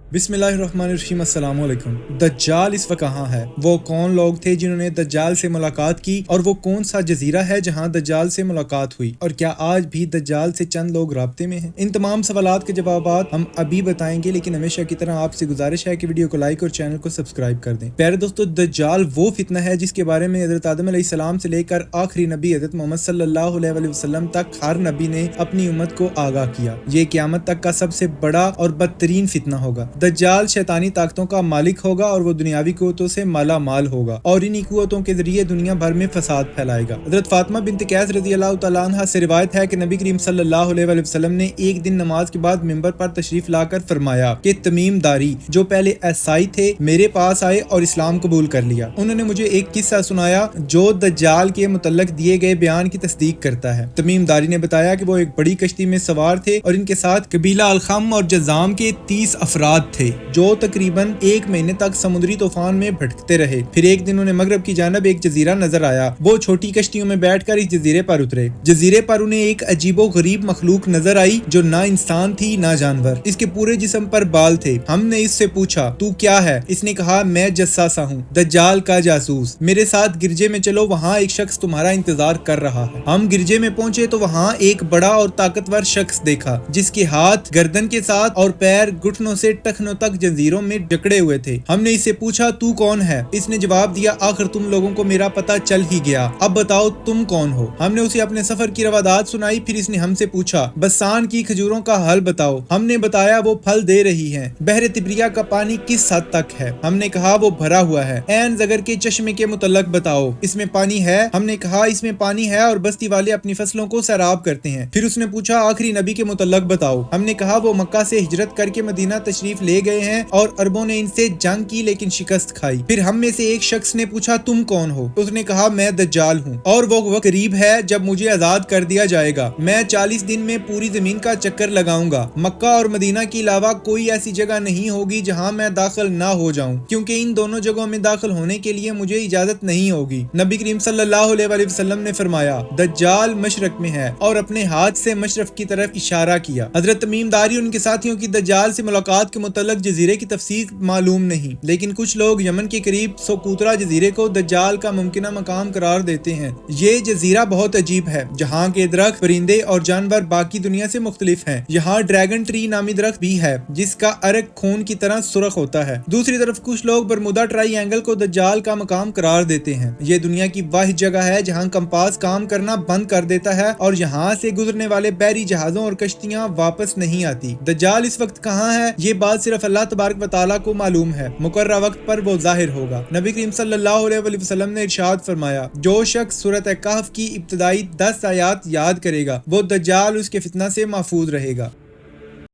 बिस्मिल्लाहिर्रहमानिर्रहीम, अस्सलाम वालेकुम। दज्जाल इस वक्त कहाँ है? वो कौन लोग थे जिन्होंने दज्जाल से मुलाकात की, और वो कौन सा जजीरा है जहाँ दज्जाल से मुलाकात हुई, और क्या आज भी दज्जाल से चंद लोग राब्ते में हैं? इन तमाम सवालात के जवाब हम अभी बताएंगे, लेकिन हमेशा की तरह आपसे गुजारिश है कि वीडियो को लाइक और चैनल को सब्सक्राइब कर दें। प्यारे दोस्तों, दज्जाल वो फितना है जिसके बारे में हज़रत आदम अलैहिस्सलाम से लेकर आखिरी नबी हज़रत मोहम्मद सल्लल्लाहु अलैहि वसल्लम तक हर नबी ने अपनी उम्मत को आगाह किया। ये क़यामत तक का सबसे बड़ा और बदतरीन फितना होगा। दज्जाल शैतानी ताकतों का मालिक होगा और वो दुनियावी कुव्वतों से माला माल होगा और इन्हीं कुव्वतों के जरिए दुनिया भर में फसाद फैलाएगा। हज़रत फातिमा बिन्त कैस रज़ी अल्लाह तआला अन्हा से रिवायत है कि नबी करीम सल्लल्लाहु अलैहि वसल्लम ने एक दिन नमाज के बाद मिंबर पर तशरीफ लाकर फरमाया कि तमीम दारी जो पहले ईसाई थे मेरे पास आए और इस्लाम कबूल कर लिया। उन्होंने मुझे एक किस्सा सुनाया जो दज्जाल के मुतल्लक दिए गए बयान की तस्दीक करता है। तमीम दारी ने बताया कि वो एक बड़ी कश्ती में सवार थे और इनके साथ कबीला अलखम और जज़ाम के 30 अफराद थे जो तकरीबन एक महीने तक समुद्री तूफान में भटकते रहे। फिर एक दिन उन्हें मगरब की जानिब एक जजीरा नजर आया। वो छोटी कश्तियों में बैठकर इस जजीरे पर उतरे। जजीरे पर उन्हें एक अजीबो गरीब मखलूक नजर आई जो ना इंसान थी ना जानवर। इसके पूरे जिस्म पर बाल थे। हमने इससे पूछा, तू क्या है? इसने कहा, मैं जस्सासा हूँ, दज्जाल का जासूस। मेरे साथ गिरजे में चलो, वहाँ एक शख्स तुम्हारा इंतजार कर रहा है। हम गिरजे में पहुंचे तो वहाँ एक बड़ा और ताकतवर शख्स देखा जिसके हाथ गर्दन के साथ और पैर घुटनों से टखनों तक जंजीरों में जकड़े हुए थे। हमने इससे पूछा, तू कौन है? इसने जवाब दिया, आखिर तुम लोगों को मेरा पता चल ही गया, अब बताओ तुम कौन हो? हमने उसे अपने सफर की रवादात सुनाई। फिर इसने हमसे पूछा, बस्सान की खजूरों का हल बताओ। हमने बताया वो फल दे रही हैं। बहरे तिब्रिया का पानी किस हद तक है? हमने कहा वो भरा हुआ है। ऐन ज़गर के चश्मे के मुतल्लक बताओ, इसमें पानी है? हमने कहा इसमें पानी है और बस्ती वाले अपनी फसलों को सैराब करते हैं। फिर उसने पूछा, आखिरी नबी के मुतल्लक बताओ। हमने कहा वो मक्का से हिजरत करके मदीना तशरीफ ले गए हैं और अरबों ने इनसे जंग की लेकिन शिकस्त खाई। फिर हम में से एक शख्स ने पूछा, तुम कौन हो? उसने कहा, मैं दज्जाल हूँ और वो वक्त करीब है जब मुझे आजाद कर दिया जाएगा। मैं 40 दिन में पूरी जमीन का चक्कर लगाऊंगा। मक्का और मदीना के अलावा कोई ऐसी जगह नहीं होगी जहाँ मैं दाखिल ना हो जाऊँ, क्योंकि इन दोनों जगहों में दाखिल होने के लिए मुझे इजाजत नहीं होगी। नबी करीम सल्लल्लाहु अलैहि वसल्लम ने फरमाया, दज्जाल मशरक में है, और अपने हाथ से मशरक की तरफ इशारा किया। हजरत तमीम दारी उनके साथियों की दज्जाल से मुलाकात के मुतल्लक जजीरे की तफसीर मालूम नहीं, लेकिन कुछ लोग यमन के करीब सोकूतरा जजीरे को दज्जाल का मुमकिना मकाम करार देते हैं। ये जजीरा बहुत अजीब है, जहाँ के दरख्त, परिंदे और जानवर बाकी दुनिया से मुख्तलिफ हैं। यहाँ ड्रैगन ट्री नामी दरख्त भी है जिसका अर्क खून की तरह सुर्ख होता है। दूसरी तरफ कुछ लोग बरमुदा ट्राइएंगल को दज्जाल का मकाम करार देते हैं। ये दुनिया की वाहिद जगह है जहाँ कंपास काम करना बंद कर देता है और यहाँ से गुजरने वाले बहरी जहाजों और कश्तियाँ वापस नहीं आती। दज्जाल इस वक्त कहाँ है, ये बात सिर्फ अल्लाह तबारक व तआला को मालूम है। मुकर्रर वक्त पर वो जाहिर होगा। नबी करीम सल्लल्लाहु अलैहि वसल्लम ने इरशाद फरमाया, जो शख्स सूरत कहफ की इब्तिदाई 10 आयात याद करेगा वो दज्जाल उसके फितना से महफूज रहेगा।